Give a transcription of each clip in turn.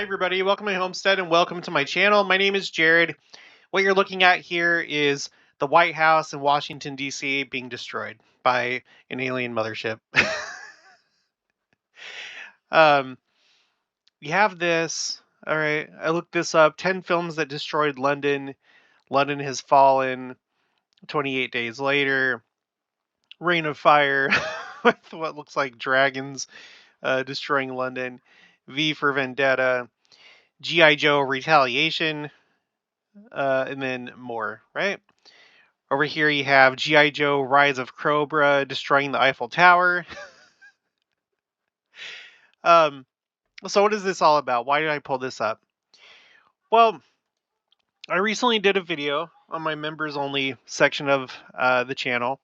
everybody, welcome to my homestead and welcome to my channel. My name is Jared. What you're looking at here is the White House in Washington, D.C. being destroyed by an alien mothership. um, we have this. All right, I looked this up. 10 films that destroyed London. London has fallen 28 days later. Rain of Fire with what looks like dragons destroying London. V for Vendetta. G.I. Joe Retaliation. And then more, right? Over here you have G.I. Joe Rise of Cobra destroying the Eiffel Tower. So what is this all about? Why did I pull this up? Well, I recently did a video on my members only section of the channel.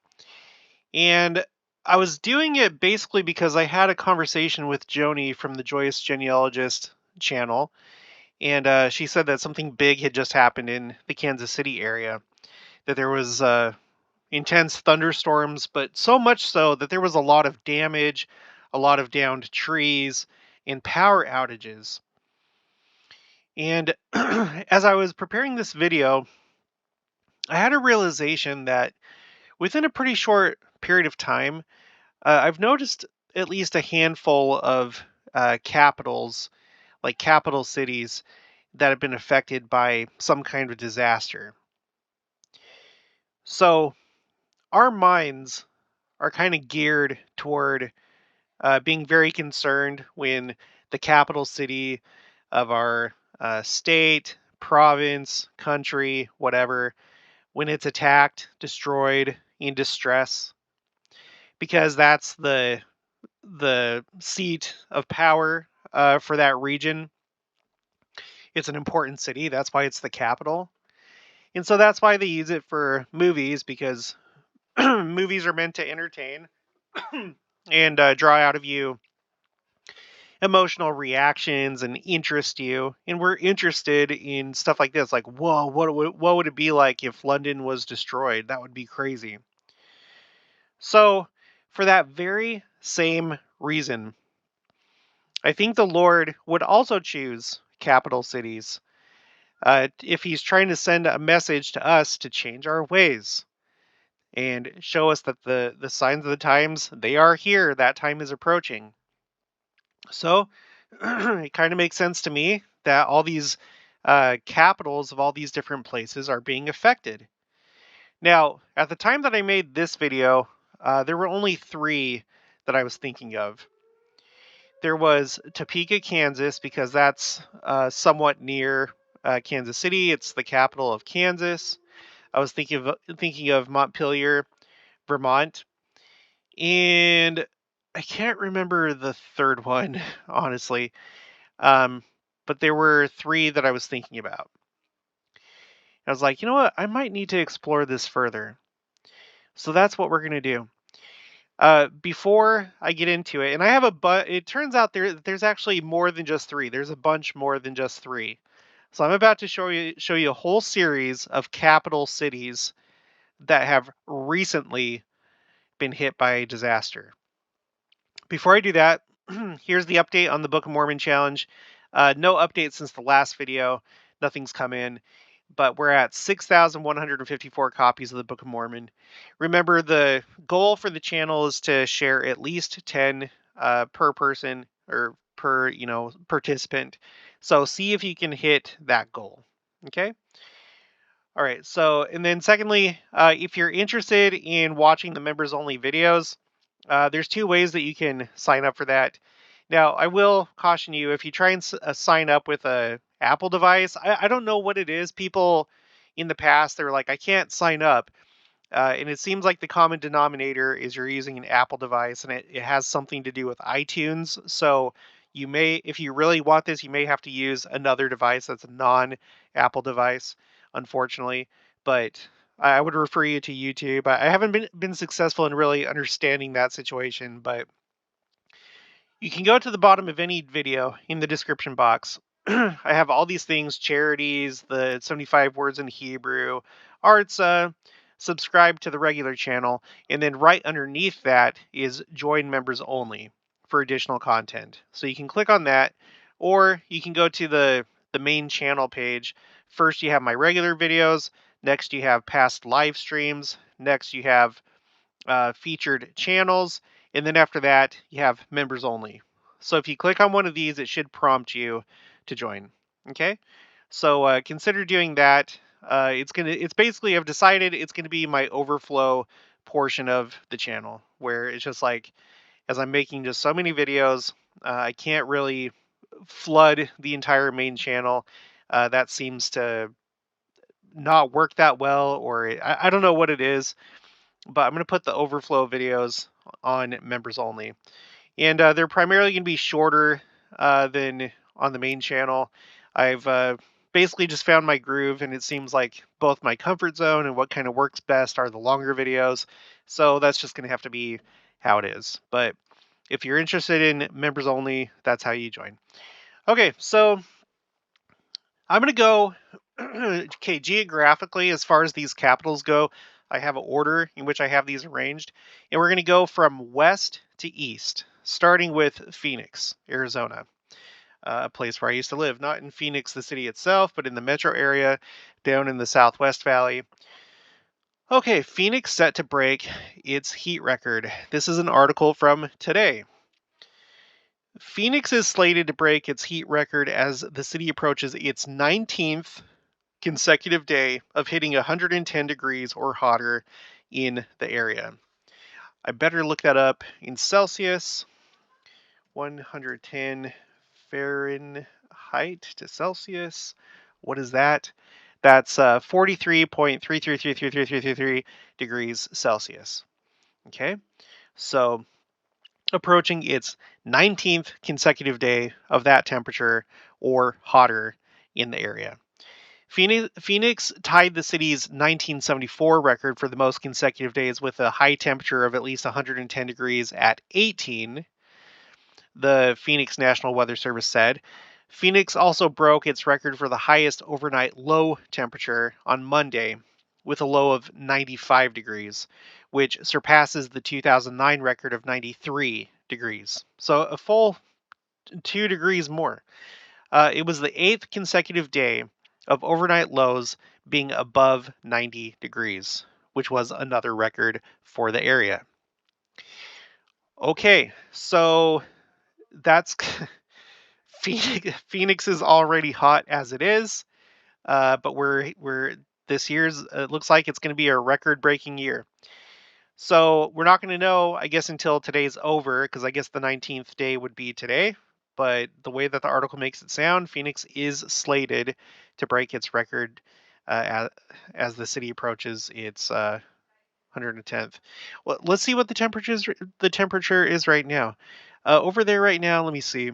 And I was doing it basically because I had a conversation with Joni from the Joyous Genealogist channel. And she said that something big had just happened in the Kansas City area. That there was intense thunderstorms, but so much so that there was a lot of damage, a lot of downed trees, and power outages. And as I was preparing this video, I had a realization that within a pretty short period of time, I've noticed at least a handful of capitals, like capital cities, that have been affected by some kind of disaster. So our minds are kind of geared toward being very concerned when the capital city of our state, province, country, whatever, when it's attacked, destroyed, in distress, because that's the seat of power for that region. It's an important city. That's why it's the capital. And so that's why they use it for movies, because movies are meant to entertain and draw out of you emotional reactions and interest you. And we're interested in stuff like this, like, whoa, what would it be like if London was destroyed? That would be crazy. So for that very same reason, I think the Lord would also choose capital cities if he's trying to send a message to us to change our ways and show us that the signs of the times, they are here. That time is approaching. So it kind of makes sense to me that all these capitals of all these different places are being affected. Now, at the time that I made this video, there were only 3 that I was thinking of. There was Topeka, Kansas, because that's somewhat near Kansas City. It's the capital of Kansas. I was thinking of Montpelier, Vermont, and I can't remember the third one, honestly. But there were 3 that I was thinking about. I was like, you know what? I might need to explore this further. So that's what we're going to do. Before I get into it, and I have it turns out there's actually more than just 3. There's a bunch more than just 3. So I'm about to show you a whole series of capital cities that have recently been hit by a disaster. Before I do that, here's the update on the Book of Mormon challenge. No update since the last video. Nothing's come in. But we're at 6,154 copies of the Book of Mormon. Remember, the goal for the channel is to share at least 10 per person or per participant. So see if you can hit that goal. Okay. All right. So, and then secondly, if you're interested in watching the members only videos, there's 2 ways that you can sign up for that. Now, I will caution you, if you try and sign up with a Apple device, I don't know what it is. People in the past, they were like, I can't sign up. And it seems like the common denominator is you're using an Apple device, and it has something to do with iTunes. So you may, if you really want this, you may have to use another device that's a non-Apple device, unfortunately. But I would refer you to YouTube. I haven't been successful in really understanding that situation, but you can go to the bottom of any video in the description box. I have all these things: charities, the 75 words in Hebrew, Artza, subscribe to the regular channel, and then right underneath that is join members only for additional content. So you can click on that, Or you can go to the main channel page. First, you have my regular videos. Next, you have past live streams. Next, you have featured channels. And then after that, you have members only. So if you click on one of these, it should prompt you to join. Okay. So consider doing that. It's basically, I've decided it's gonna be my overflow portion of the channel, where it's just like, as I'm making just so many videos, I can't really flood the entire main channel. That seems to not work that well, or I don't know what it is, but I'm going to put the overflow videos on members only. And they're primarily going to be shorter than on the main channel. I've basically just found my groove, and it seems like both my comfort zone and what kind of works best are the longer videos. So that's just going to have to be how it is. But if you're interested in members only, that's how you join. Okay, so I'm going to go, okay, geographically, as far as these capitals go, I have an order in which I have these arranged. And we're going to go from west to east, starting with Phoenix, Arizona, a place where I used to live. Not in Phoenix, the city itself, but in the metro area down in the Southwest Valley. Okay, Phoenix set to break its heat record. This is an article from today. Phoenix is slated to break its heat record as the city approaches its 19th consecutive day of hitting 110 degrees or hotter in the area. I better look that up in Celsius. 110 Fahrenheit to Celsius. What is that? That's 43.333333 degrees Celsius. Okay, so approaching its 19th consecutive day of that temperature or hotter in the area. Phoenix tied the city's 1974 record for the most consecutive days with a high temperature of at least 110 degrees at 18, the Phoenix National Weather Service said. Phoenix also broke its record for the highest overnight low temperature on Monday with a low of 95 degrees, which surpasses the 2009 record of 93 degrees. So a full 2 degrees more. It was the 8th consecutive day of overnight lows being above 90 degrees, which was another record for the area. Okay, so that's Phoenix is already hot as it is, but we're this year's it looks like it's going to be a record-breaking year. So we're not going to know, I guess, until today's over, because I guess the 19th day would be today. But the way that the article makes it sound, Phoenix is slated to break its record as the city approaches its 110th. Well, let's see what the temperature is right now. Over there right now, let me see.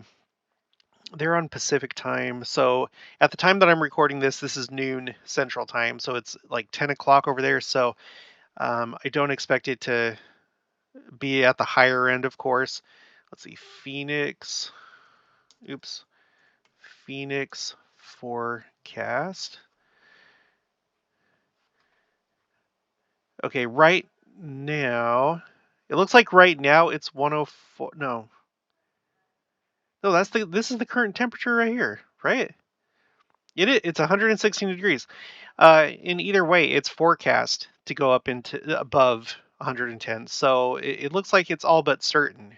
They're on Pacific time. So at the time that I'm recording this, this is noon Central time. So it's like 10 o'clock over there. So I don't expect it to be at the higher end, of course. Let's see, Phoenix. Oops. Phoenix forecast. Okay, right now, it looks like right now it's 104. No. No, this is the current temperature right here, right? It's 116 degrees. In either way, it's forecast to go up into above 110. So it looks like it's all but certain.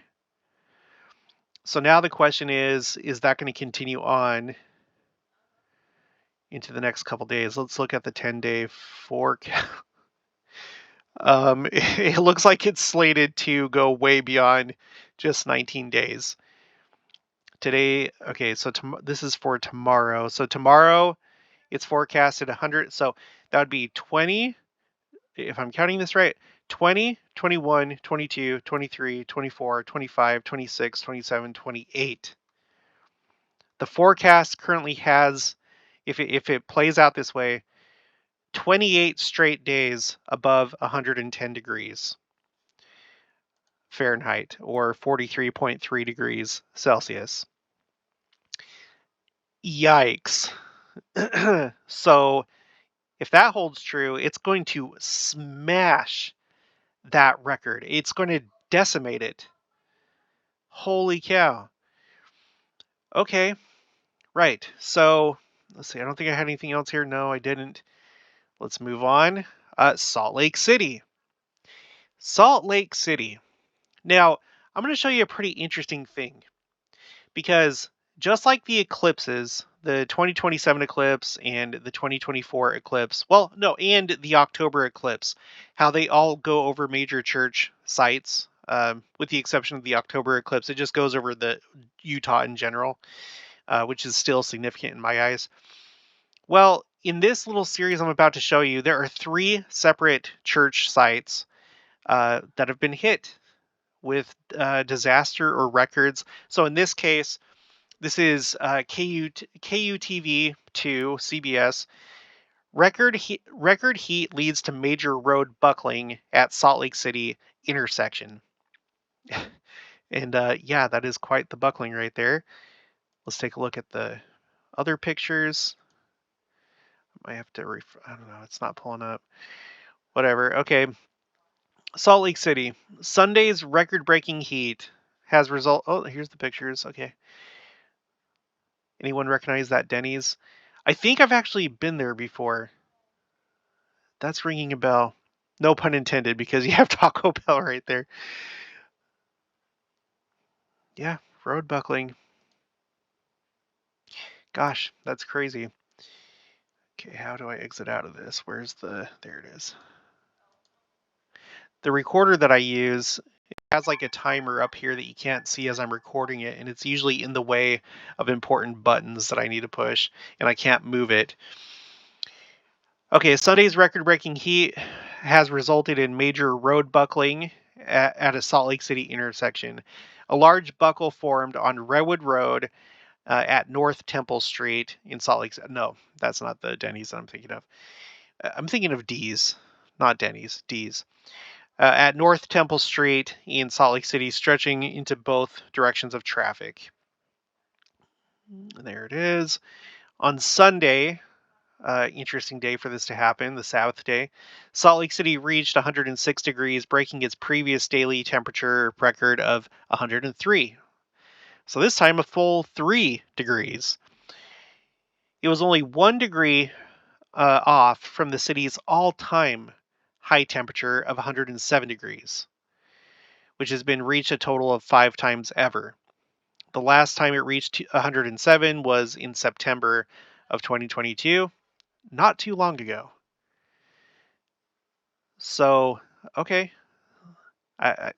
So now the question is that going to continue on into the next couple days? Let's look at the 10-day forecast. It looks like it's slated to go way beyond just 19 days. Today, okay, so this is for tomorrow. So tomorrow, it's forecasted 100. So that would be 20, if I'm counting this right, 20, 21, 22, 23, 24, 25, 26, 27, 28. The forecast currently has, if it plays out this way, 28 straight days above 110 degrees Fahrenheit or 43.3 degrees Celsius. Yikes. So if that holds true, it's going to smash that record. It's going to decimate it. Holy cow. Okay. Right. So let's see. I don't think I had anything else here. No, I didn't. Let's move on. Salt Lake City. Salt Lake City. Now, I'm going to show you a pretty interesting thing because just like the eclipses, the 2027 eclipse and the 2024 eclipse, well, no, and the October eclipse, how they all go over major church sites, with the exception of the October eclipse, it just goes over the Utah in general, which is still significant in my eyes. Well, in this little series I'm about to show you, there are three separate church sites that have been hit with disaster or records. So in this case, this is KUTV 2 CBS. Record heat leads to major road buckling at Salt Lake City intersection. And yeah, that is quite the buckling right there. Let's take a look at the other pictures. I have to I don't know, it's not pulling up. Whatever. Okay. Salt Lake City. Sunday's record-breaking heat has result. Oh, here's the pictures. Okay. Anyone recognize that Denny's? I think I've actually been there before. That's ringing a bell. No pun intended, because you have Taco Bell right there. Yeah, road buckling. Gosh, that's crazy. Okay, how do I exit out of this? Where's the... There it is. The recorder that I use has like a timer up here that you can't see as I'm recording it, and it's usually in the way of important buttons that I need to push, and I can't move it. Okay, Sunday's record-breaking heat has resulted in major road buckling at a Salt Lake City intersection. A large buckle formed on Redwood Road at North Temple Street in Salt Lake City. No, that's not the Denny's that I'm thinking of. I'm thinking of D's, not Denny's, D's. At North Temple Street in Salt Lake City, stretching into both directions of traffic. There it is. On Sunday, interesting day for this to happen, the Sabbath day, Salt Lake City reached 106 degrees, breaking its previous daily temperature record of 103. So this time a full 3 degrees. It was only 1 degree off from the city's all-time high temperature of 107 degrees, which has been reached a total of 5 times ever. The last time it reached 107 was in September of 2022, not too long ago. So, okay, I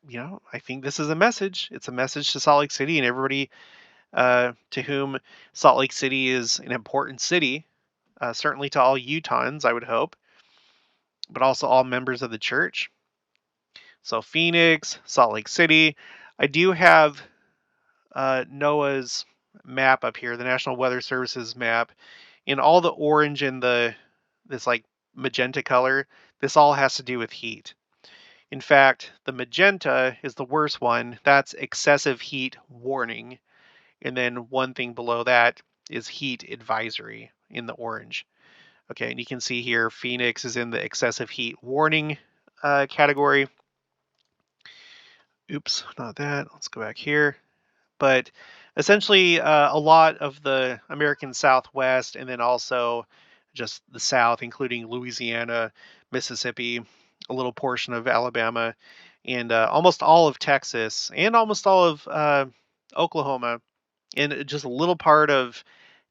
think this is a message. It's a message to Salt Lake City and everybody to whom Salt Lake City is an important city. Certainly to all Utahns, I would hope, but also all members of the church. So Phoenix, Salt Lake City. I do have NOAA's map up here, the National Weather Service's map, in all the orange and this like magenta color. This all has to do with heat. In fact, the magenta is the worst one. That's excessive heat warning. And then one thing below that is heat advisory in the orange. Okay, and you can see here Phoenix is in the excessive heat warning category. Oops, not that. Let's go back here. But essentially, a lot of the American Southwest, and then also just the South, including Louisiana, Mississippi, a little portion of Alabama, and almost all of Texas, and almost all of Oklahoma, and just a little part of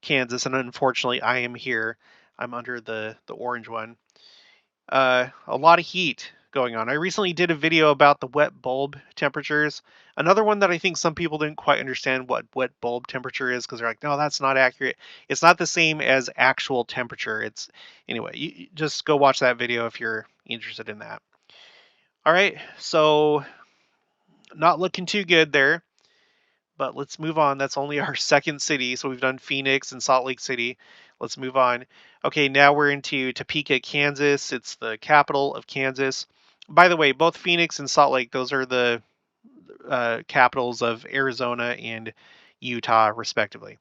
Kansas. And unfortunately, I am here. I'm under the orange one. A lot of heat going on. I recently did a video about the wet bulb temperatures. Another one that I think some people didn't quite understand what wet bulb temperature is, because they're like, no, that's not accurate. It's not the same as actual temperature. It's anyway, you just go watch that video if you're interested in that. All right, so not looking too good there, but let's move on. That's only our second city. So we've done Phoenix and Salt Lake City. Let's move on. Okay, now we're into Topeka, Kansas. It's the capital of Kansas. By the way, both Phoenix and Salt Lake, those are the capitals of Arizona and Utah, respectively.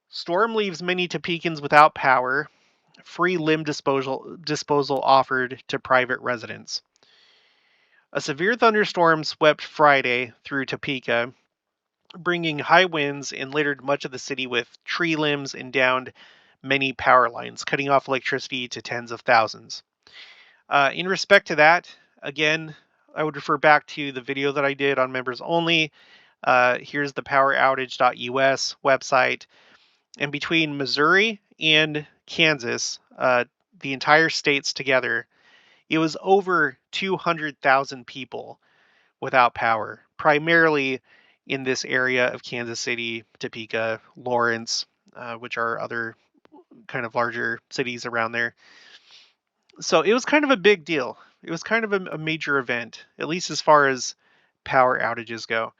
Storm leaves many Topekans without power. Free limb disposal offered to private residents. A severe thunderstorm swept Friday through Topeka, bringing high winds and littered much of the city with tree limbs and downed many power lines, cutting off electricity to tens of thousands. In respect to that, again, I would refer back to the video that I did on members only. Here's the poweroutage.us website. And between Missouri and Kansas, the entire states together, it was over 200,000 people without power, primarily in this area of Kansas City, Topeka, Lawrence, which are other kind of larger cities around there. So it was kind of a big deal. It was kind of a major event, at least as far as power outages go.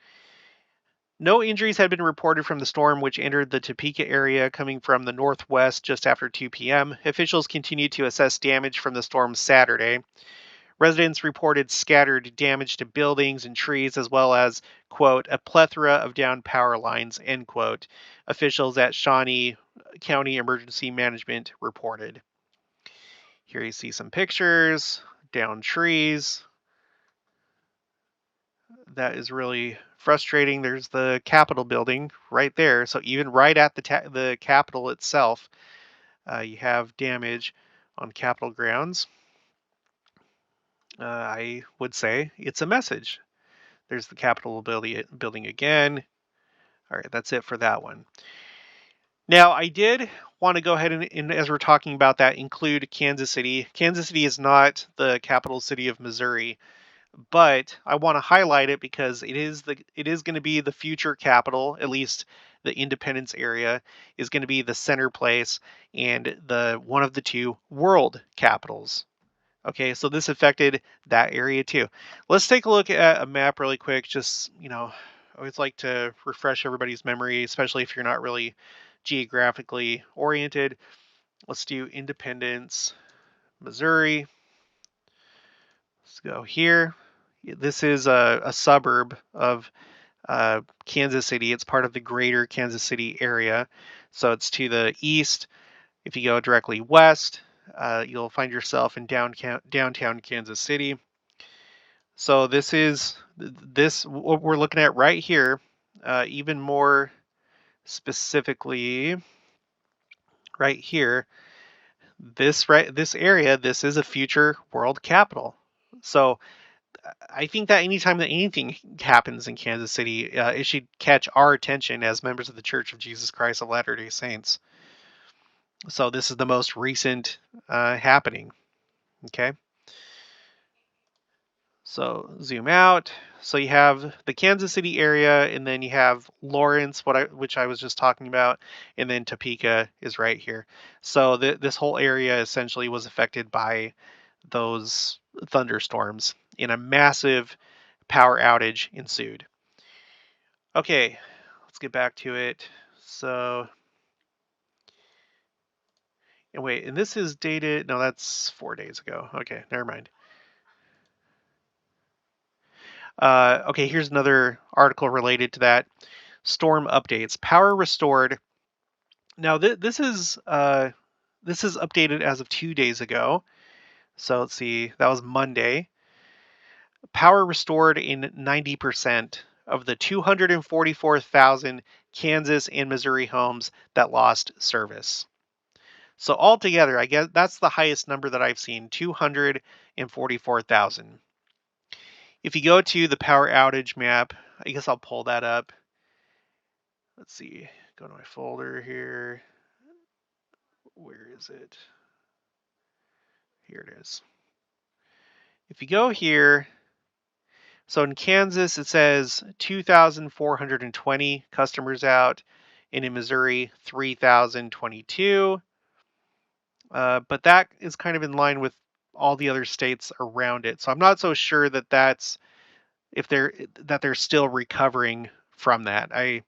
No injuries had been reported from the storm, which entered the Topeka area coming from the northwest just after 2 p.m. Officials continued to assess damage from the storm Saturday. Residents reported scattered damage to buildings and trees, as well as, quote, a plethora of downed power lines, end quote, officials at Shawnee County Emergency Management reported. Here you see some pictures, downed trees. That is really frustrating. There's the Capitol building right there. So even right at the Capitol itself, you have damage on Capitol grounds. I would say it's a message. There's the Capitol building again. All right, that's it for that one. Now, I did want to go ahead and, as we're talking about that, include Kansas City. Kansas City is not the capital city of Missouri, but I want to highlight it because it is going to be the future capital. At least the Independence area is going to be the center place and the one of the two world capitals. Okay, so this affected that area too. Let's take a look at a map really quick. Just, I always like to refresh everybody's memory, especially if you're not really geographically oriented. Let's do Independence, Missouri. Let's go here. This is a suburb of Kansas City. It's part of the greater Kansas City area. So it's to the east. If you go directly west, you'll find yourself in downtown Kansas City. So this is what we're looking at right here. Even more specifically, right here, this area. This is a future world capital. So I think that anytime that anything happens in Kansas City, it should catch our attention as members of the Church of Jesus Christ of Latter-day Saints. So this is the most recent happening. Okay. So zoom out. So you have the Kansas City area, and then you have Lawrence, which I was just talking about, and then Topeka is right here. So this whole area essentially was affected by those thunderstorms, and a massive power outage ensued. Okay, let's get back to it. So, and wait, and this is dated, no, that's 4 days ago. Okay, never mind. Okay, here's another article related to that. Storm updates. Power restored. Now, this is updated as of 2 days ago. So let's see, that was Monday. Power restored in 90% of the 244,000 Kansas and Missouri homes that lost service. So altogether, I guess that's the highest number that I've seen, 244,000. If you go to the power outage map, I guess I'll pull that up. Let's see, go to my folder here. Where is it? Here it is. If you go here, so in Kansas, it says 2,420 customers out, and in Missouri, 3,022. But that is kind of in line with all the other states around it. So I'm not so sure that they're still recovering from that. I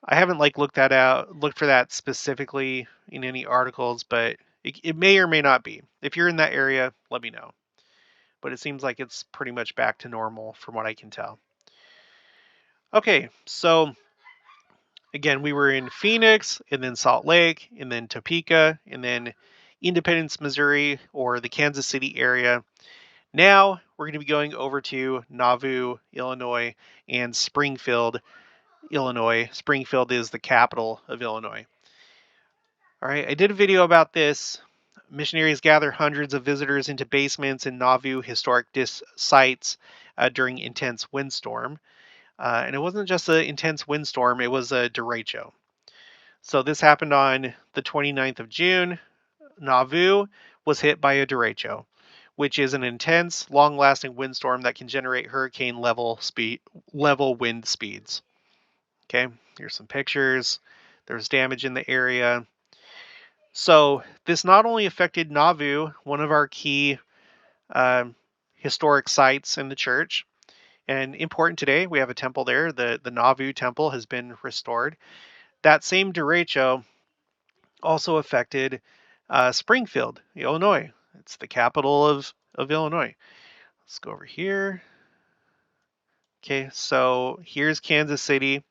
haven't looked for that specifically in any articles, but it may or may not be. If you're in that area, let me know. But it seems like it's pretty much back to normal from what I can tell. Okay, so again, we were in Phoenix, and then Salt Lake, and then Topeka, and then Independence, Missouri, or the Kansas City area. Now we're going to be going over to Nauvoo, Illinois, and Springfield, Illinois. Springfield is the capital of Illinois. All right, I did a video about this. Missionaries gather hundreds of visitors into basements in Nauvoo historic sites during intense windstorm. And it wasn't just an intense windstorm, it was a derecho. So this happened on the 29th of June. Nauvoo was hit by a derecho, which is an intense, long-lasting windstorm that can generate hurricane level wind speeds. Okay, here's some pictures. There's damage in the area. So this not only affected Nauvoo, one of our key historic sites in the church, and important today, we have a temple there. The Nauvoo temple has been restored. That same derecho also affected Springfield, Illinois. It's the capital of Illinois. Let's go over here. Okay, so here's Kansas City,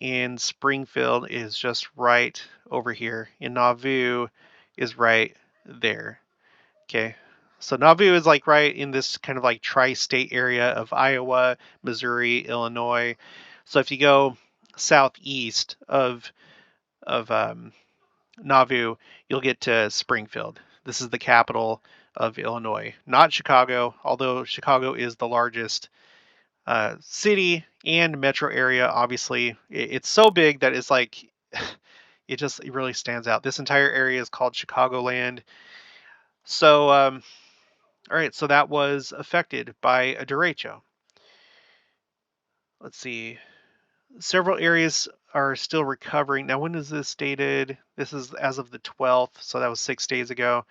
and Springfield is just right over here, and Nauvoo is right there. Okay, so Nauvoo is like right in this kind of like tri-state area of Iowa, Missouri, Illinois. So if you go southeast of Nauvoo, you'll get to Springfield. This is the capital of Illinois, not Chicago, although Chicago is the largest city and metro area. Obviously, it's so big that it's like it really stands out. This entire area is called Chicagoland. So, all right, so that was affected by a derecho. Let's see. Several areas are still recovering. Now, when is this dated? This is as of the 12th, so that was 6 days ago.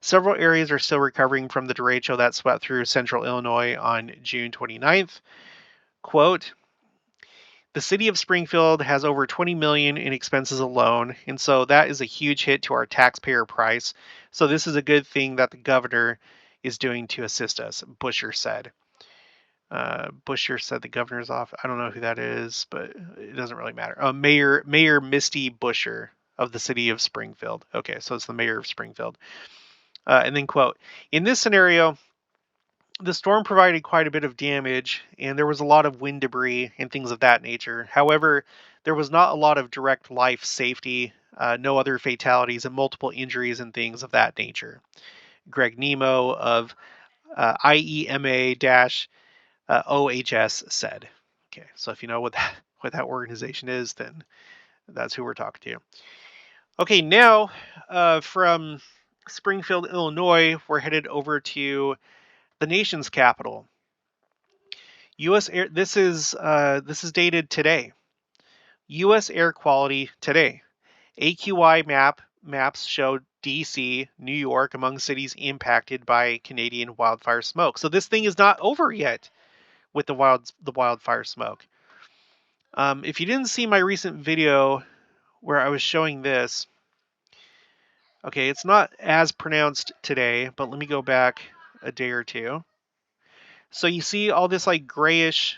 Several areas are still recovering from the derecho that swept through central Illinois on June 29th. Quote, the city of Springfield has over $20 million in expenses alone, and so that is a huge hit to our taxpayer price. So this is a good thing that the governor is doing to assist us, Busher said. Busher said the governor's off. I don't know who that is, but it doesn't really matter. Mayor Misty Busher of the city of Springfield. Okay, so it's the mayor of Springfield. And then quote, in this scenario, the storm provided quite a bit of damage, and there was a lot of wind debris and things of that nature. However, there was not a lot of direct life safety, no other fatalities, and multiple injuries and things of that nature. Greg Nemo of IEMA-OHS said. Okay, so if you know what that organization is, then that's who we're talking to. Okay, now from Springfield, Illinois, we're headed over to the nation's capital. U.S. Air. This is dated today. U.S. air quality today. AQI maps show D.C., New York among cities impacted by Canadian wildfire smoke. So this thing is not over yet with the wildfire smoke. If you didn't see my recent video where I was showing this, okay, it's not as pronounced today, but let me go back a day or two. So you see all this like grayish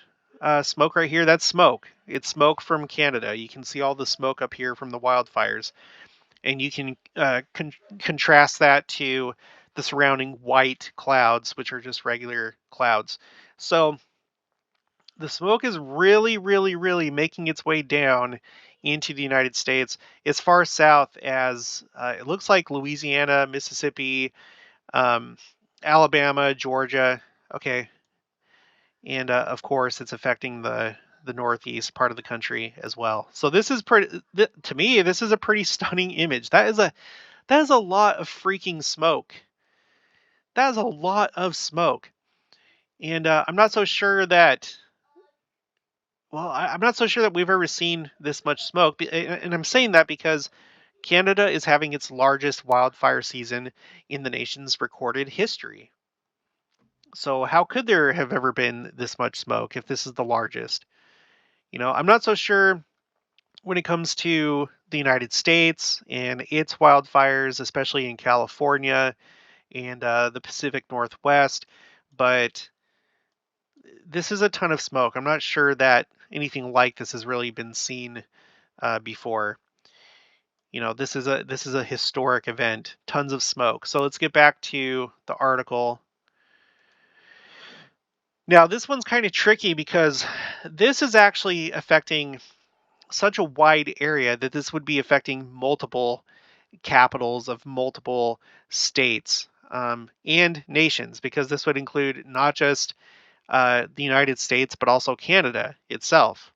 smoke right here? That's smoke. It's smoke from Canada. You can see all the smoke up here from the wildfires. And you can contrast that to the surrounding white clouds, which are just regular clouds. So the smoke is really, really, really making its way down into the United States as far south as it looks like Louisiana, Mississippi, Alabama, Georgia. Okay. And of course, it's affecting the northeast part of the country as well. So this is pretty. To me, this is a pretty stunning image. That is a lot of freaking smoke. That is a lot of smoke, and I'm not so sure that. Well, I'm not so sure that we've ever seen this much smoke, and I'm saying that because Canada is having its largest wildfire season in the nation's recorded history. So how could there have ever been this much smoke if this is the largest? You know, I'm not so sure when it comes to the United States and its wildfires, especially in California and the Pacific Northwest, but this is a ton of smoke. I'm not sure that anything like this has really been seen before. You know, this is a historic event. Tons of smoke. So let's get back to the article. Now, this one's kind of tricky because this is actually affecting such a wide area that this would be affecting multiple capitals of multiple states and nations, because this would include not just the United States, but also Canada itself.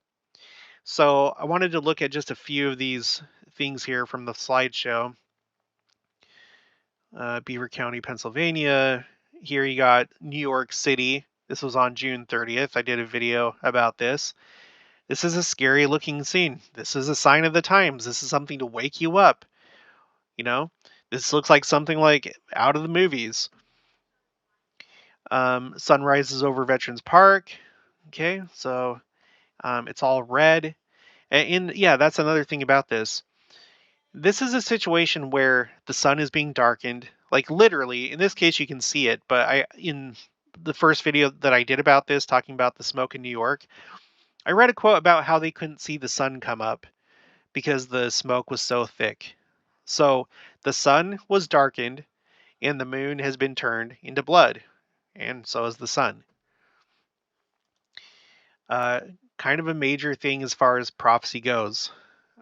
So I wanted to look at just a few of these things here from the slideshow. Beaver County, Pennsylvania. Here you got New York City. This was on June 30th. I did a video about this. This is a scary looking scene. This is a sign of the times. This is something to wake you up. You know, this looks like something like out of the movies. Sunrises over Veterans Park. Okay, so it's all red. Yeah, that's another thing about this. This is a situation where the sun is being darkened, like literally. In this case, you can see it, but in the first video that I did about this, talking about the smoke in New York, I read a quote about how they couldn't see the sun come up because the smoke was so thick. So the sun was darkened, and the moon has been turned into blood, and so is the sun. Uh, Kind of a major thing as far as prophecy goes.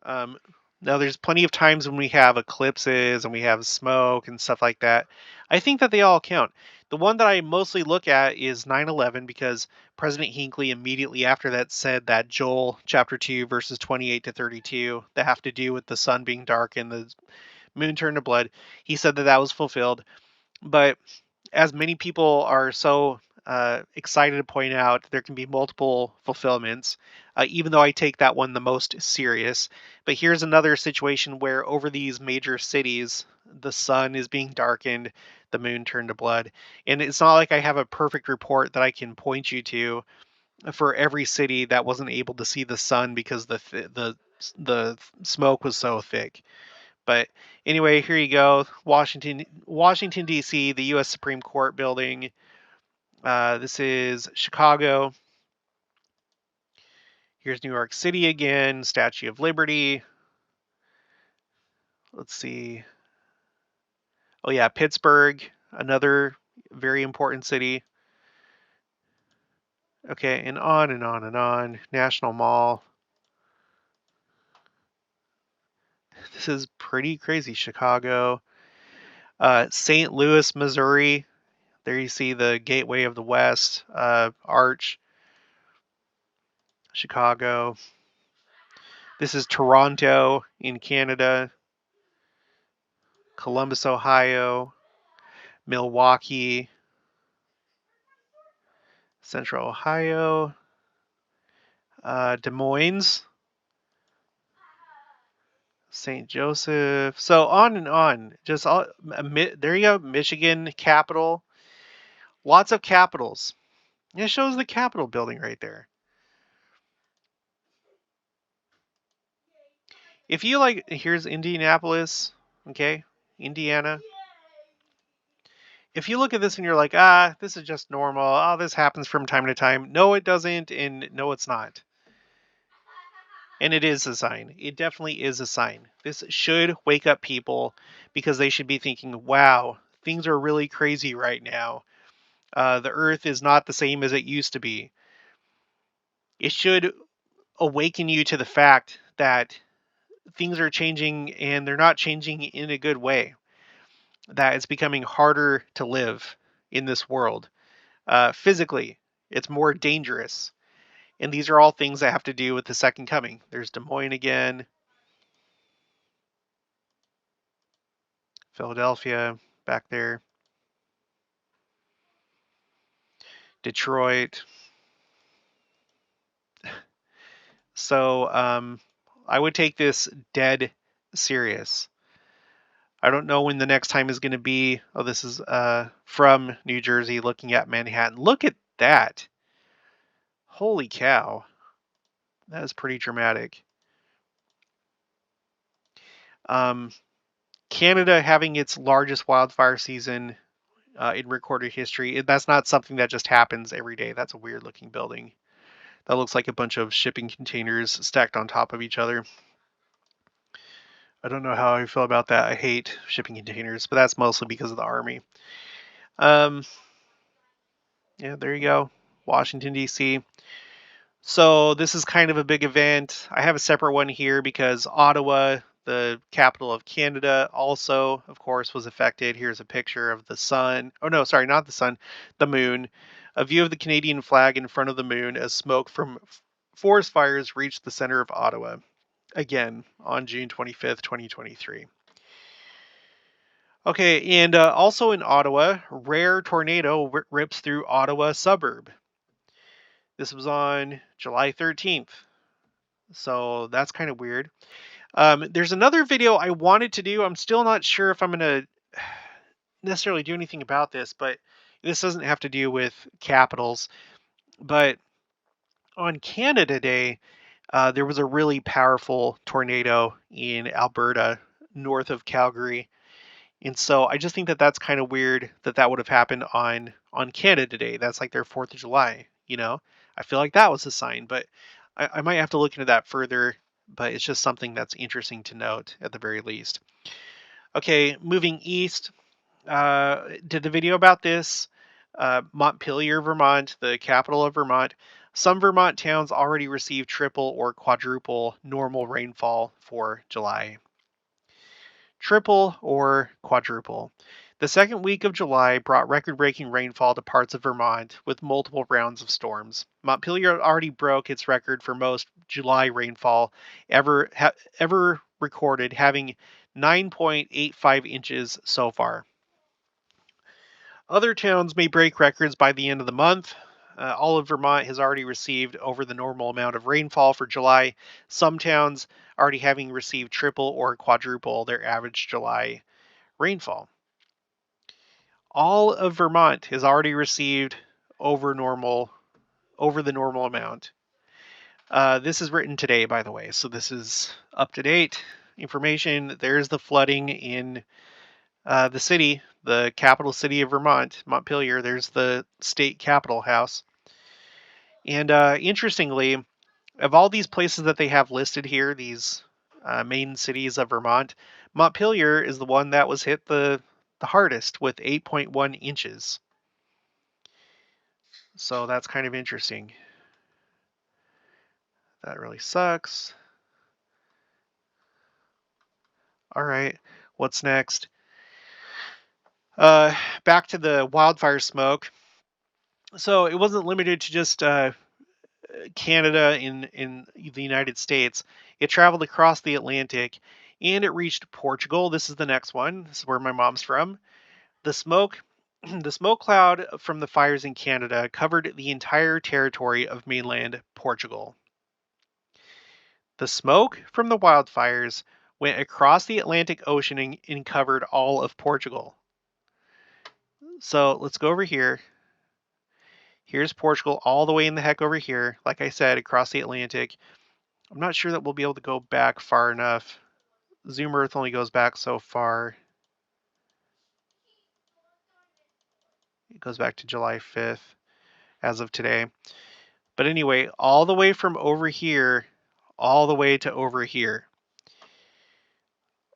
Um, Now, there's plenty of times when we have eclipses and we have smoke and stuff like that. I think that they all count. The one that I mostly look at is 9/11, because President Hinckley immediately after that said that Joel chapter 2 verses 28 to 32 that have to do with the sun being dark and the moon turned to blood. He said that that was fulfilled. But as many people are so excited to point out, there can be multiple fulfillments, even though I take that one the most serious. But here's another situation where over these major cities, the sun is being darkened, the moon turned to blood. And it's not like I have a perfect report that I can point you to for every city that wasn't able to see the sun because the smoke was so thick. But anyway, here you go. Washington D.C., the U.S. Supreme Court building. This is Chicago. Here's New York City again. Statue of Liberty. Let's see. Oh yeah, Pittsburgh, another very important city. Okay, and on and on and on. National Mall. This is pretty crazy. Chicago. St. Louis, Missouri. There you see the Gateway of the West, Arch. Chicago. This is Toronto in Canada, Columbus, Ohio, Milwaukee, Central Ohio, Des Moines, St. Joseph. So on and on. Just all, there you go, Michigan capital. Lots of capitals. It shows the Capitol building right there. If you like, here's Indianapolis, okay, Indiana. If you look at this and you're like, this is just normal. Oh, this happens from time to time. No, it doesn't, and no, it's not. And it is a sign. It definitely is a sign. This should wake up people because they should be thinking, wow, things are really crazy right now. The earth is not the same as it used to be. It should awaken you to the fact that things are changing and they're not changing in a good way, that it's becoming harder to live in this world. Physically, it's more dangerous. And these are all things that have to do with the second coming. There's Des Moines again. Philadelphia back there. Detroit. So I would take this dead serious. I don't know when the next time is going to be. Oh, this is from New Jersey looking at Manhattan. Look at that. Holy cow. That is pretty dramatic. Um, Canada having its largest wildfire season in recorded history. That's not something that just happens every day. That's a weird looking building. That looks like a bunch of shipping containers stacked on top of each other. I don't know how I feel about that. I hate shipping containers, but that's mostly because of the army. Um, yeah, there you go. Washington, D.C. So this is kind of a big event. I have a separate one here because Ottawa, the capital of Canada, also, of course, was affected. Here's a picture of the sun. Oh, no, sorry, not the sun, the moon. A view of the Canadian flag in front of the moon as smoke from forest fires reached the center of Ottawa. Again, on June 25th, 2023. Okay, and also in Ottawa, rare tornado rips through Ottawa suburb. This was on July 13th. So that's kind of weird. There's another video I wanted to do. I'm still not sure if I'm going to necessarily do anything about this, but this doesn't have to do with capitals. But on Canada Day, there was a really powerful tornado in Alberta, north of Calgary. And so I just think that that's kind of weird that that would have happened on Canada Day. That's like their 4th of July, you know? I feel like that was a sign, but I might have to look into that further, but it's just something that's interesting to note at the very least. Okay, moving east. Did the video about this. Montpelier, Vermont, the capital of Vermont. Some Vermont towns already received triple or quadruple normal rainfall for July. Triple or quadruple. The second week of July brought record-breaking rainfall to parts of Vermont with multiple rounds of storms. Montpelier already broke its record for most July rainfall ever recorded, having 9.85 inches so far. Other towns may break records by the end of the month. All of Vermont has already received over the normal amount of rainfall for July. Some towns already having received triple or quadruple their average July rainfall. All of Vermont has already received over the normal amount. This is written today, by the way, so this is up to date information. There's the flooding in the city, the capital city of Vermont, Montpelier. There's the state capitol house. And interestingly, of all these places that they have listed here, these main cities of Vermont, Montpelier is the one that was hit the hardest with 8.1 inches. So that's kind of interesting. That really sucks. All right, what's next? Back to the wildfire smoke. So it wasn't limited to just Canada in the United States. It traveled across the Atlantic and it reached Portugal. This is the next one. This is where my mom's from. The smoke the smoke cloud from the fires in Canada covered the entire territory of mainland Portugal. The smoke from the wildfires went across the Atlantic Ocean and covered all of Portugal. So let's go over here. Here's Portugal all the way in the heck over here. Like I said, across the Atlantic. I'm not sure that we'll be able to go back far enough. Zoom Earth only goes back so far. It goes back to July 5th as of today. But anyway, all the way from over here, all the way to over here.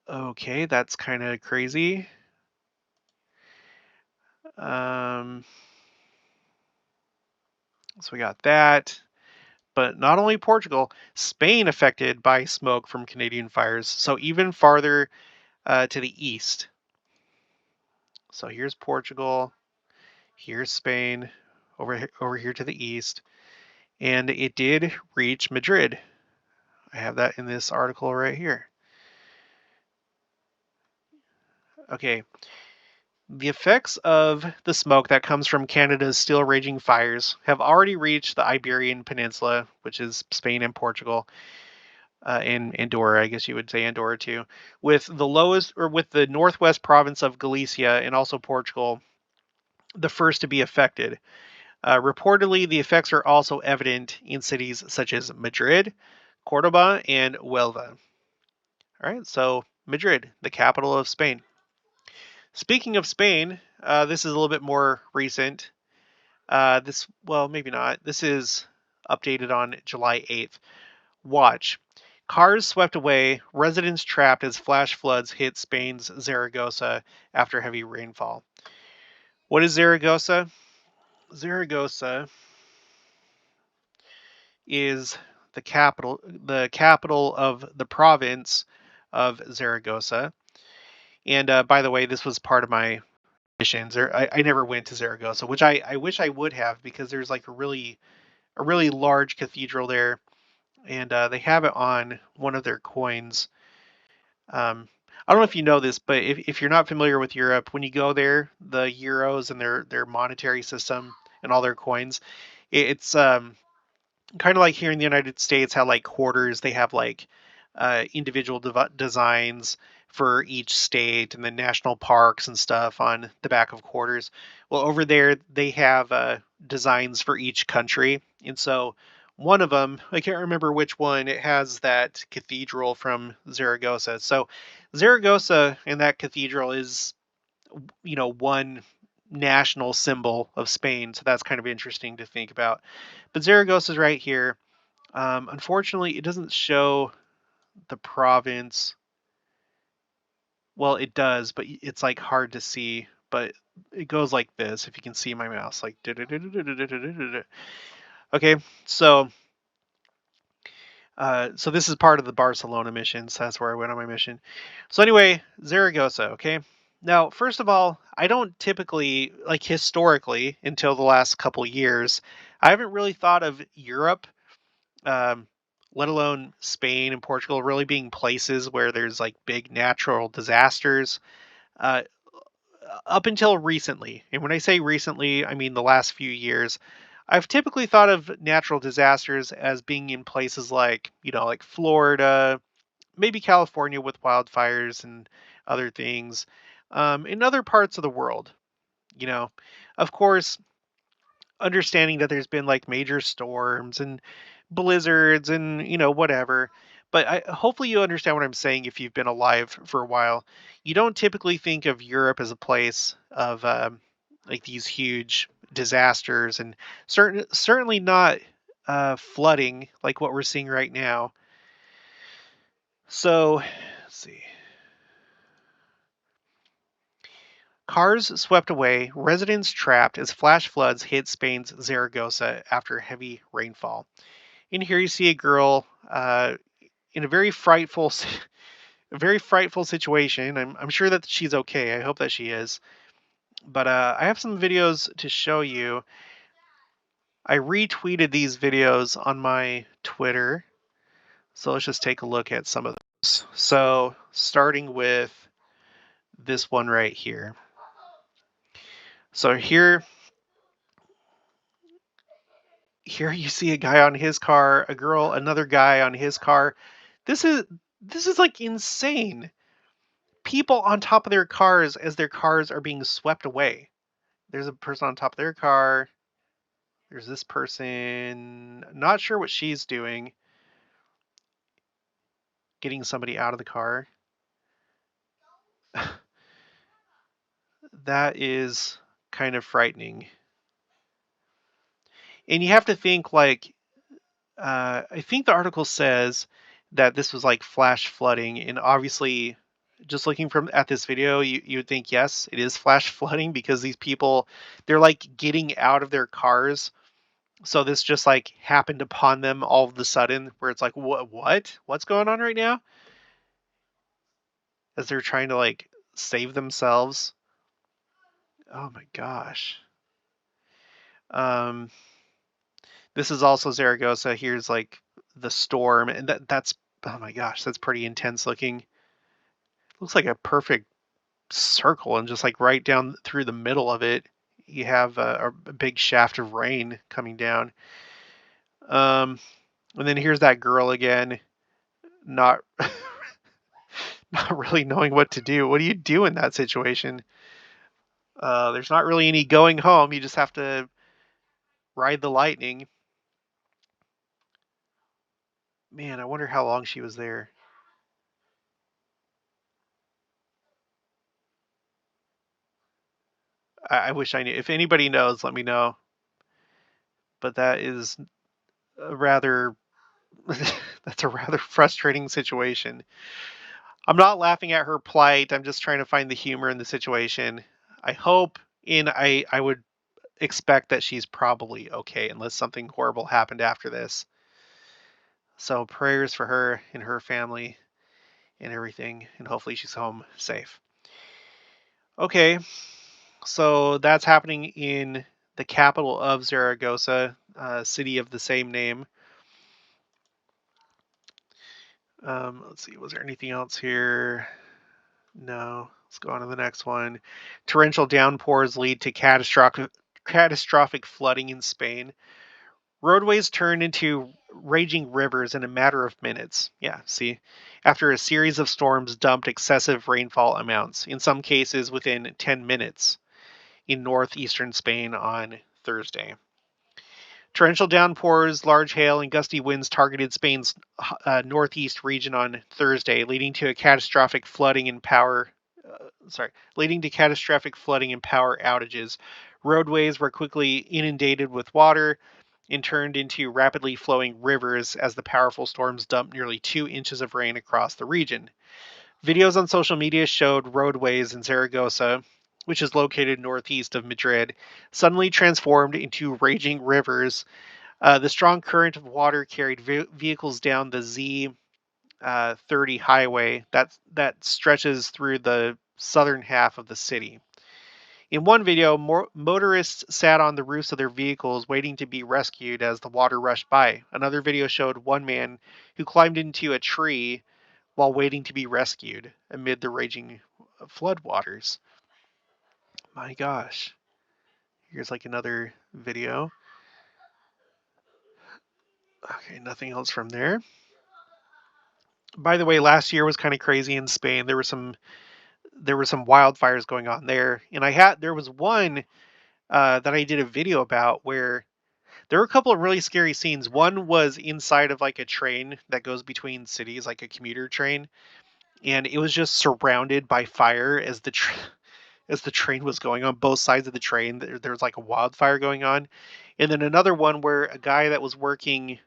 Okay, that's kind of crazy. So we got that. But not only Portugal, Spain affected by smoke from Canadian fires. So even farther to the east. So here's Portugal. Here's Spain. Over here to the east. And it did reach Madrid. I have that in this article right here. Okay. The effects of the smoke that comes from Canada's still raging fires have already reached the Iberian Peninsula, which is Spain and Portugal, and Andorra, I guess you would say Andorra too, with the northwest province of Galicia and also Portugal, the first to be affected. Reportedly, the effects are also evident in cities such as Madrid, Cordoba, and Huelva. All right, so Madrid, the capital of Spain. Speaking of Spain, this is a little bit more recent. Maybe not. This is updated on July 8th. Watch. Cars swept away, residents trapped as flash floods hit Spain's Zaragoza after heavy rainfall. What is Zaragoza? Zaragoza is the capital of the province of Zaragoza. And by the way, this was part of my missions. I never went to Zaragoza, which I wish I would have, because there's like a really large cathedral there, and they have it on one of their coins. I don't know if you know this, but if you're not familiar with Europe, when you go there, the euros and their monetary system and all their coins, it's kind of like here in the United States, how like quarters, they have like individual designs for each state, and the national parks and stuff on the back of quarters. Well, over there they have designs for each country, and so one of them, I can't remember which one, it has that cathedral from Zaragoza. So Zaragoza and that cathedral is, one national symbol of Spain. So that's kind of interesting to think about. But Zaragoza is right here. Unfortunately, it doesn't show the province. Well, it does, but it's like hard to see. But it goes like this. If you can see my mouse, like okay. So this is part of the Barcelona mission. So that's where I went on my mission. So anyway, Zaragoza. Okay. Now, first of all, I don't typically, like, historically, until the last couple years, I haven't really thought of Europe, um, let alone Spain and Portugal, really being places where there's like big natural disasters. Uh, Up until recently, and when I say recently, I mean the last few years, I've typically thought of natural disasters as being in places like, like Florida, maybe California with wildfires and other things, in other parts of the world. You know, of course, understanding that there's been like major storms and blizzards and whatever, but hopefully you understand what I'm saying. If you've been alive for a while, you don't typically think of Europe as a place of like these huge disasters, and certainly not flooding like what we're seeing right now. So let's see. Cars swept away, residents trapped as flash floods hit Spain's Zaragoza after heavy rainfall. In here, you see a girl in a very frightful, a very frightful situation. I'm sure that she's okay. I hope that she is. But I have some videos to show you. I retweeted these videos on my Twitter. So let's just take a look at some of those. So starting with this one right here. So here you see a guy on his car, a girl, another guy on his car. This is this is like insane. People on top of their cars as their cars are being swept away. There's a person on top of their car. There's this person, not sure what she's doing, getting somebody out of the car. That is kind of frightening. And you have to think like, I think the article says that this was like flash flooding, and obviously, just looking from at this video, you would think yes, it is flash flooding, because these people, they're like getting out of their cars. So this just like happened upon them all of a sudden, where it's like, what's going on right now? As they're trying to like save themselves. Oh my gosh. Um, this is also Zaragoza. Here's like the storm, and that's, oh my gosh, that's pretty intense looking. Looks like a perfect circle, and just like right down through the middle of it, you have a big shaft of rain coming down. Um, and then here's that girl again, not not really knowing what to do. What do you do in that situation? There's not really any going home. You just have to ride the lightning. Man, I wonder how long she was there. I wish I knew. If anybody knows, let me know. But that is a rather that's a rather frustrating situation. I'm not laughing at her plight. I'm just trying to find the humor in the situation. I hope, and I would expect that she's probably okay, unless something horrible happened after this. So prayers for her and her family and everything, and hopefully she's home safe. Okay, so that's happening in the capital of Zaragoza, city of the same name. Let's see, was there anything else here? No. Let's go on to the next one. Torrential downpours lead to catastrophic flooding in Spain. Roadways turned into raging rivers in a matter of minutes. Yeah, see, after a series of storms dumped excessive rainfall amounts, in some cases within 10 minutes, in northeastern Spain on Thursday. Torrential downpours, large hail, and gusty winds targeted Spain's northeast region on Thursday, leading to catastrophic flooding and power outages. Roadways were quickly inundated with water and turned into rapidly flowing rivers as the powerful storms dumped nearly 2 inches of rain across the region. Videos on social media showed roadways in Zaragoza, which is located northeast of Madrid, suddenly transformed into raging rivers. The strong current of water carried vehicles down the Z30 highway that stretches through the southern half of the city. In one video, motorists sat on the roofs of their vehicles waiting to be rescued as the water rushed by. Another video showed one man who climbed into a tree while waiting to be rescued amid the raging floodwaters. My gosh. Here's like another video. Okay, nothing else from there. By the way, last year was kind of crazy in Spain. There were some wildfires going on there, and there was one that I did a video about where there were a couple of really scary scenes. One was inside of like a train that goes between cities, like a commuter train, and it was just surrounded by fire as as the train was going on both sides of the train. There was like a wildfire going on, and then another one where a guy that was working,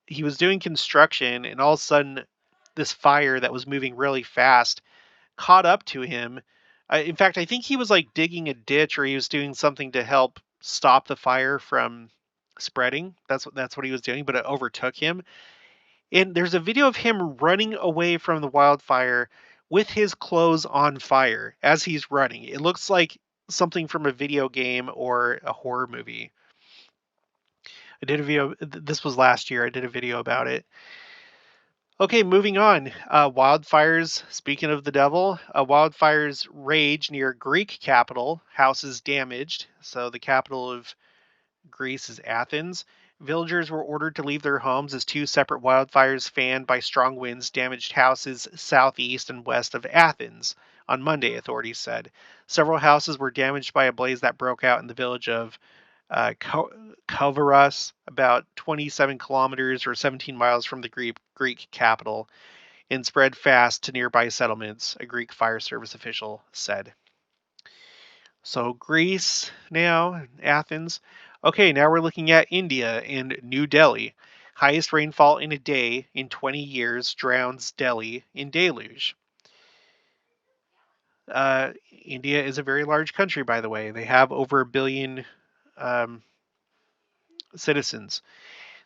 he was doing construction, and all of a sudden, this fire that was moving really fast caught up to him. In fact, I think he was like digging a ditch or he was doing something to help stop the fire from spreading. That's what he was doing, but it overtook him. And there's a video of him running away from the wildfire with his clothes on fire as he's running. It looks like something from a video game or a horror movie. I did a video. This was last year. I did a video about it. Okay, moving on. Wildfires. Speaking of the devil, wildfires rage near Greek capital. Houses damaged. So the capital of Greece is Athens. Villagers were ordered to leave their homes as two separate wildfires fanned by strong winds damaged houses southeast and west of Athens on Monday, authorities said. Several houses were damaged by a blaze that broke out in the village of Kouvaras, about 27 kilometers or 17 miles from the Greek capital, and spread fast to nearby settlements, a Greek fire service official said. So Greece now, Athens. Okay, now we're looking at India and New Delhi. Highest rainfall in a day in 20 years drowns Delhi in deluge. India is a very large country, by the way. They have over 1 billion citizens.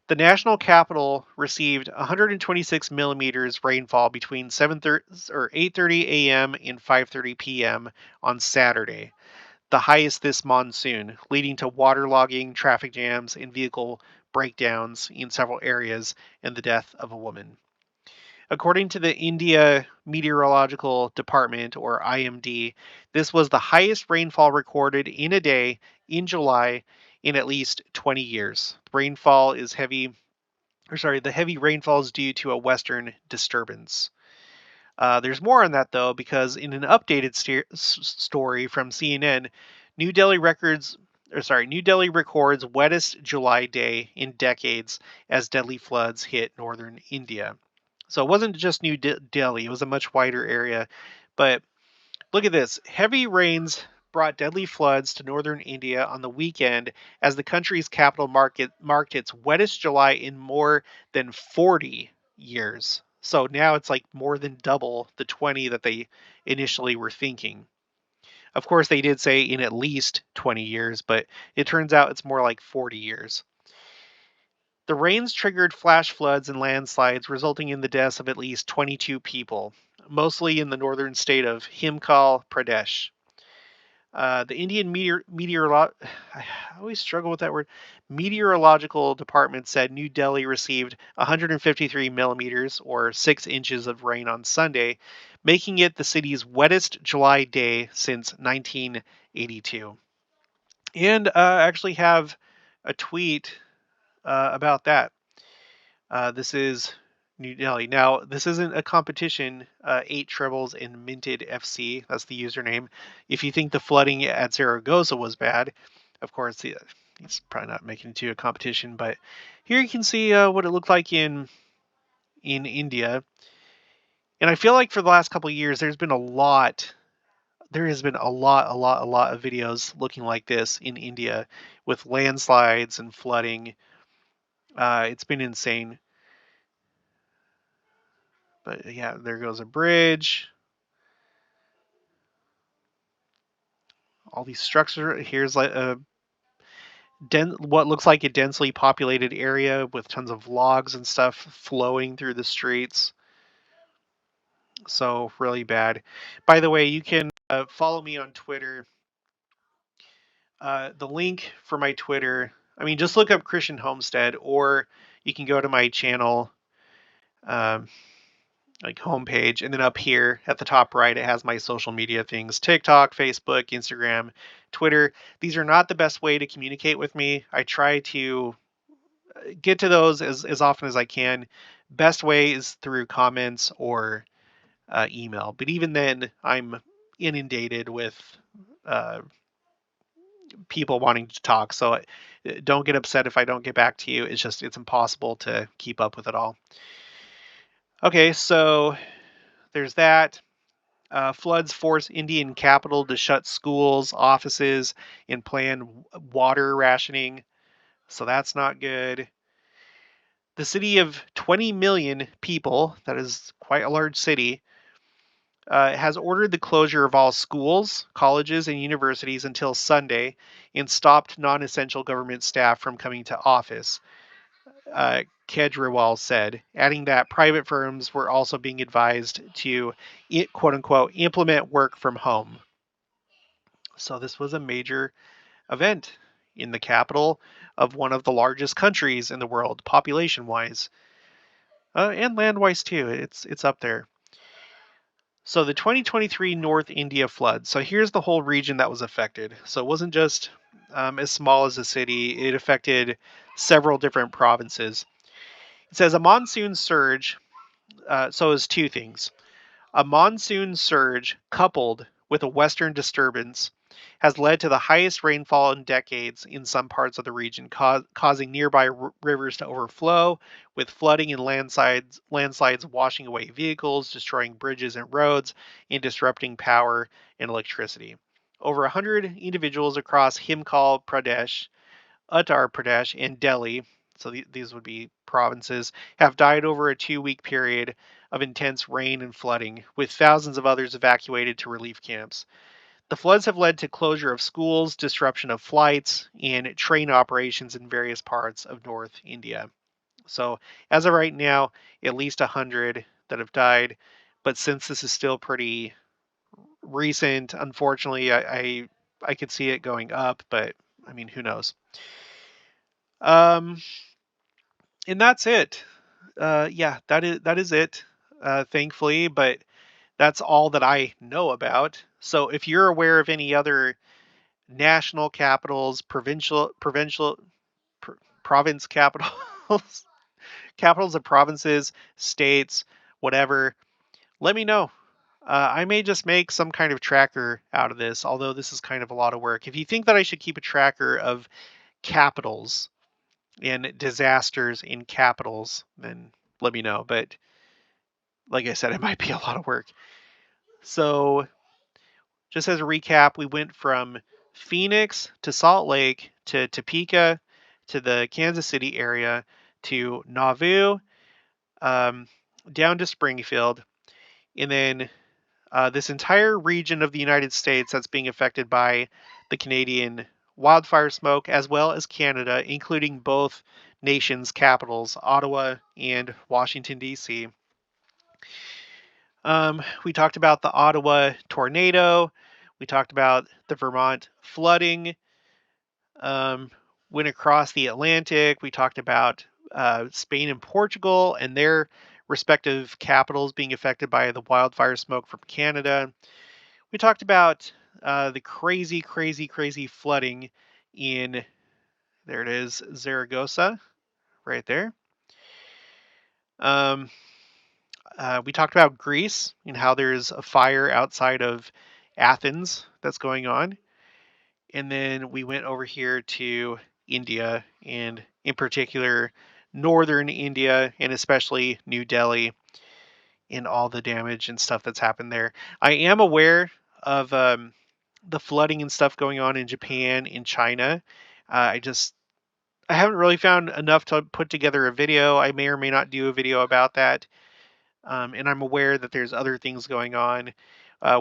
The national capital received 126 millimeters rainfall between 8:30 a.m. and 5:30 p.m. on Saturday, the highest this monsoon, leading to waterlogging, traffic jams, and vehicle breakdowns in several areas and the death of a woman. According to the India Meteorological Department, or IMD, this was the highest rainfall recorded in a day in July in at least 20 years. The heavy rainfall is due to a western disturbance. There's more on that though, because in an updated story from CNN, New Delhi records wettest July day in decades as deadly floods hit northern India. So it wasn't just New Delhi; it was a much wider area. But look at this: heavy rains brought deadly floods to northern India on the weekend as the country's capital marked its wettest July in more than 40 years. So now it's like more than double the 20 that they initially were thinking. Of course, they did say in at least 20 years, but it turns out it's more like 40 years. The rains triggered flash floods and landslides, resulting in the deaths of at least 22 people, mostly in the northern state of Himachal Pradesh. The Indian I always struggle with that word. Meteorological Department said New Delhi received 153 millimeters or 6 inches of rain on Sunday, making it the city's wettest July day since 1982. And actually have a tweet about that. This is New Delhi. Now, this isn't a competition. 8 Trebles and Minted FC. That's the username. If you think the flooding at Zaragoza was bad, of course, it's probably not making it to a competition. But here you can see what it looked like in India. And I feel like for the last couple of years, there's been a lot. There has been a lot of videos looking like this in India with landslides and flooding. It's been insane. But yeah, there goes a bridge. All these structures. Here's like what looks like a densely populated area with tons of logs and stuff flowing through the streets. So really bad. By the way, you can follow me on Twitter. The link for my Twitter. I mean, just look up Christian Homestead, or you can go to my channel. Like homepage, and then up here at the top right it has my social media things: TikTok, Facebook, Instagram, Twitter. These are not the best way to communicate with me. I try to get to those as often as I can. Best way is through comments or email, but even then I'm inundated with uh, people wanting to talk, so don't get upset if I don't get back to you. It's impossible to keep up with it all. Okay, so there's that. Floods force Indian capital to shut schools, offices, and plan water rationing. So that's not good. The city of 20 million people, that is quite a large city, has ordered the closure of all schools, colleges, and universities until Sunday and stopped non essential government staff from coming to office, Kejriwal said, adding that private firms were also being advised to, quote unquote, implement work from home. So this was a major event in the capital of one of the largest countries in the world, population-wise, and land-wise too. It's up there. So the 2023 North India flood. So here's the whole region that was affected. So it wasn't just as small as a city. It affected several different provinces. It says a monsoon surge. So it's two things. A monsoon surge coupled with a western disturbance has led to the highest rainfall in decades in some parts of the region, causing nearby rivers to overflow, with flooding and landslides washing away vehicles, destroying bridges and roads, and disrupting power and electricity. Over 100 individuals across Himachal Pradesh, Uttar Pradesh, and Delhi, so these would be provinces, have died over a 2-week period of intense rain and flooding, with thousands of others evacuated to relief camps. The floods have led to closure of schools, disruption of flights, and train operations in various parts of North India. So, as of right now, at least 100 that have died. But since this is still pretty recent, unfortunately, I could see it going up. But I mean, who knows? Um, and that's it. Yeah, that is it. Thankfully, but that's all that I know about. So, if you're aware of any other national capitals, province capitals, capitals of provinces, states, whatever, let me know. I may just make some kind of tracker out of this, although this is kind of a lot of work. If you think that I should keep a tracker of capitals and disasters in capitals, then let me know. But like I said, it might be a lot of work. So just as a recap, we went from Phoenix to Salt Lake to Topeka to the Kansas City area to Nauvoo, um, down to Springfield, and then this entire region of the United States that's being affected by the Canadian wildfire smoke, as well as Canada, including both nations' capitals, Ottawa and Washington, D.C. We talked about the Ottawa tornado. We talked about the Vermont flooding. Um, went across the Atlantic. We talked about Spain and Portugal and their respective capitals being affected by the wildfire smoke from Canada. We talked about the crazy, crazy, crazy flooding in, there it is, Zaragoza, right there. Um, we talked about Greece and how there's a fire outside of Athens that's going on. And then we went over here to India, and in particular, northern India, and especially New Delhi, and all the damage and stuff that's happened there. I am aware of the flooding and stuff going on in Japan, in China. I haven't really found enough to put together a video. I may or may not do a video about that. And I'm aware that there's other things going on.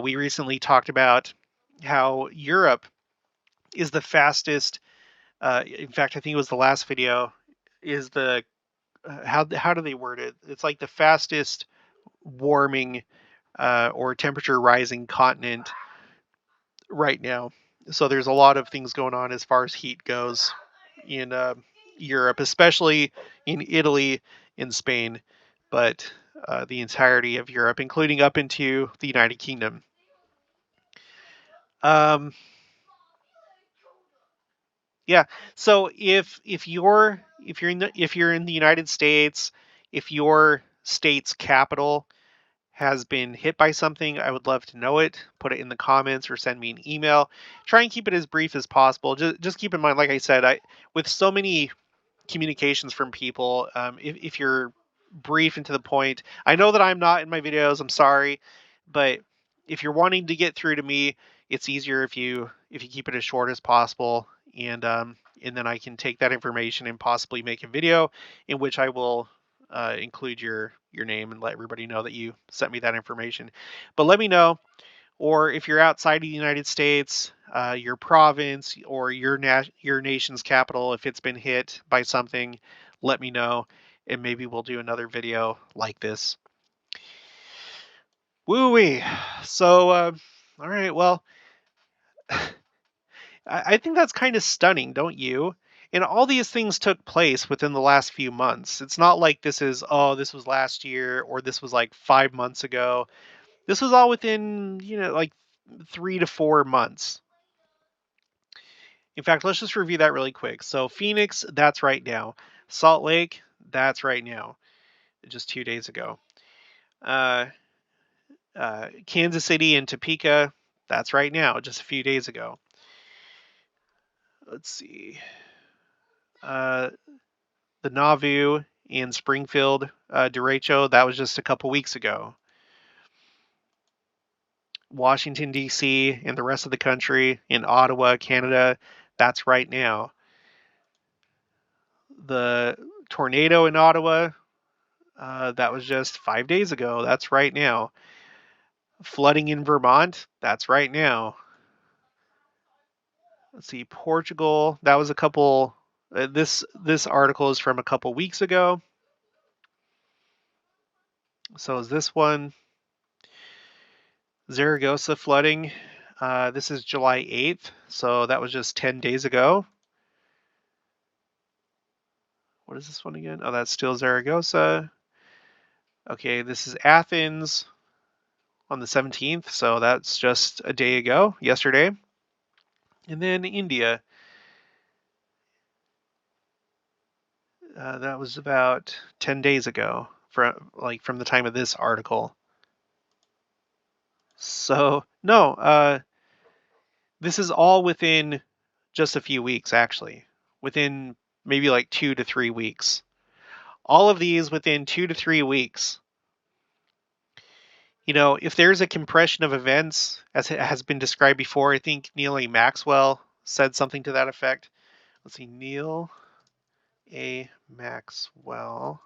We recently talked about how Europe is the fastest. In fact, I think it was the last video. Is the how do they word it? It's like the fastest warming or temperature rising continent right now. So there's a lot of things going on as far as heat goes in Europe, especially in Italy, in Spain, but the entirety of Europe, including up into the United Kingdom. Um, yeah. So if you're in the United States, if your state's capital has been hit by something, I would love to know it. Put it in the comments or send me an email. Try and keep it as brief as possible. Just keep in mind, like I said, with so many communications from people, if you're brief and to the point, I know that I'm not in my videos. I'm sorry, but if you're wanting to get through to me, it's easier if you keep it as short as possible, and then I can take that information and possibly make a video in which I will include your name and let everybody know that you sent me that information. But let me know, or if you're outside of the United States, your province or your nation's capital, if it's been hit by something, let me know, and maybe we'll do another video like this. Woo-wee. So, all right, well, I think that's kind of stunning, don't you? And all these things took place within the last few months. It's not like this was last year or this was like 5 months ago. This was all within, like 3 to 4 months. In fact, let's just review that really quick. So Phoenix, that's right now. Salt Lake, that's right now. Just 2 days ago. Uh, Kansas City and Topeka, that's right now. Just a few days ago. Let's see. Uh, the Nauvoo in Springfield, Derecho, that was just a couple weeks ago. Washington, D.C., and the rest of the country, in Ottawa, Canada, that's right now. The tornado in Ottawa, that was just 5 days ago. That's right now. Flooding in Vermont, that's right now. Let's see, Portugal, that was a couple. This article is from a couple weeks ago. So is this one. Zaragoza flooding. This is July 8th, so that was just 10 days ago. What is this one again? Oh, that's still Zaragoza. Okay, this is Athens on the 17th, so that's just a day ago, yesterday. And then India. That was about 10 days ago, from the time of this article. So, no, this is all within just a few weeks, actually. Within maybe like 2 to 3 weeks. All of these within 2 to 3 weeks. If there's a compression of events, as it has been described before, I think Neil A. Maxwell said something to that effect. Let's see, Neil A. Maxwell,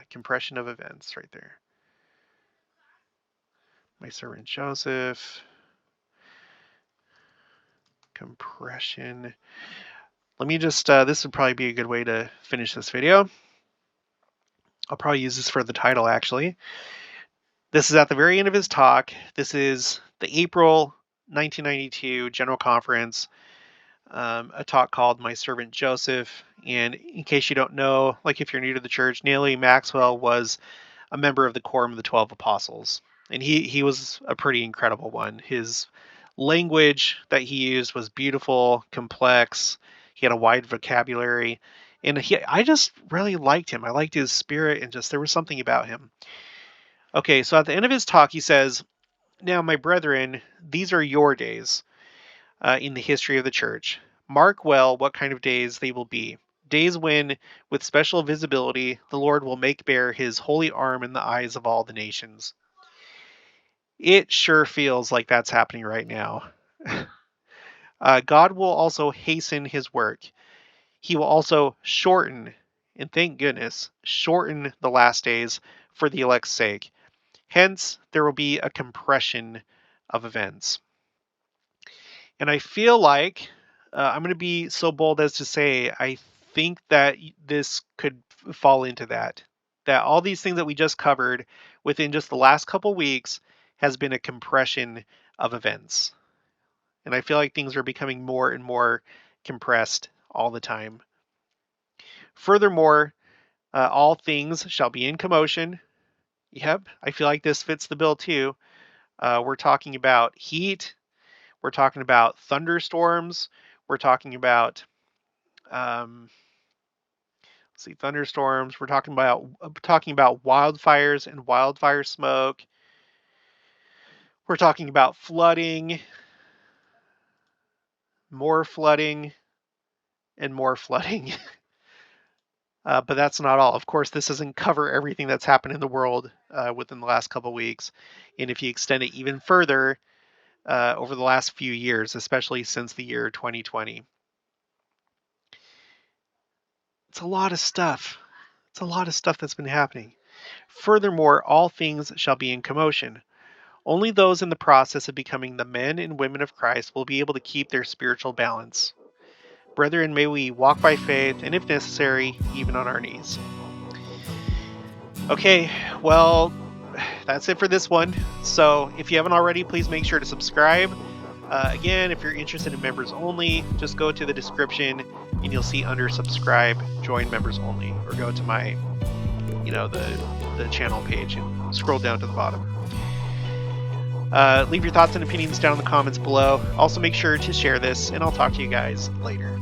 compression of events right there. My servant Joseph. Compression. Let me just, this would probably be a good way to finish this video. I'll probably use this for the title, actually. This is at the very end of his talk. This is the April 1992 General Conference, a talk called My Servant Joseph. And in case you don't know, like if you're new to the church, Neely Maxwell was a member of the Quorum of the 12 Apostles. And he was a pretty incredible one. His language that he used was beautiful, complex. He had a wide vocabulary. And I just really liked him. I liked his spirit, and just there was something about him. Okay, so at the end of his talk, he says, "Now, my brethren, these are your days in the history of the church. Mark well what kind of days they will be. Days when, with special visibility, the Lord will make bare his holy arm in the eyes of all the nations." It sure feels like that's happening right now. God will also hasten his work. He will also shorten, and thank goodness, shorten the last days for the elect's sake. Hence, there will be a compression of events. And I feel like I'm going to be so bold as to say I think that this could fall into that. That all these things that we just covered within just the last couple weeks has been a compression of events. And I feel like things are becoming more and more compressed all the time. Furthermore, all things shall be in commotion. Yep, I feel like this fits the bill too. We're talking about heat. We're talking about thunderstorms. We're talking about, thunderstorms. We're talking about wildfires and wildfire smoke. We're talking about flooding, more flooding, and more flooding. But that's not all. Of course, this doesn't cover everything that's happened in the world within the last couple of weeks. And if you extend it even further, over the last few years, especially since the year 2020. It's a lot of stuff. It's a lot of stuff that's been happening. Furthermore, all things shall be in commotion. Only those in the process of becoming the men and women of Christ will be able to keep their spiritual balance. Brethren, may we walk by faith, and if necessary, even on our knees. Okay, well, that's it for this one. So if you haven't already, please make sure to subscribe. Again, if you're interested in members only, just go to the description and you'll see under subscribe, join members only, or go to my, the channel page and scroll down to the bottom. Leave your thoughts and opinions down in the comments below. Also make sure to share this, and I'll talk to you guys later.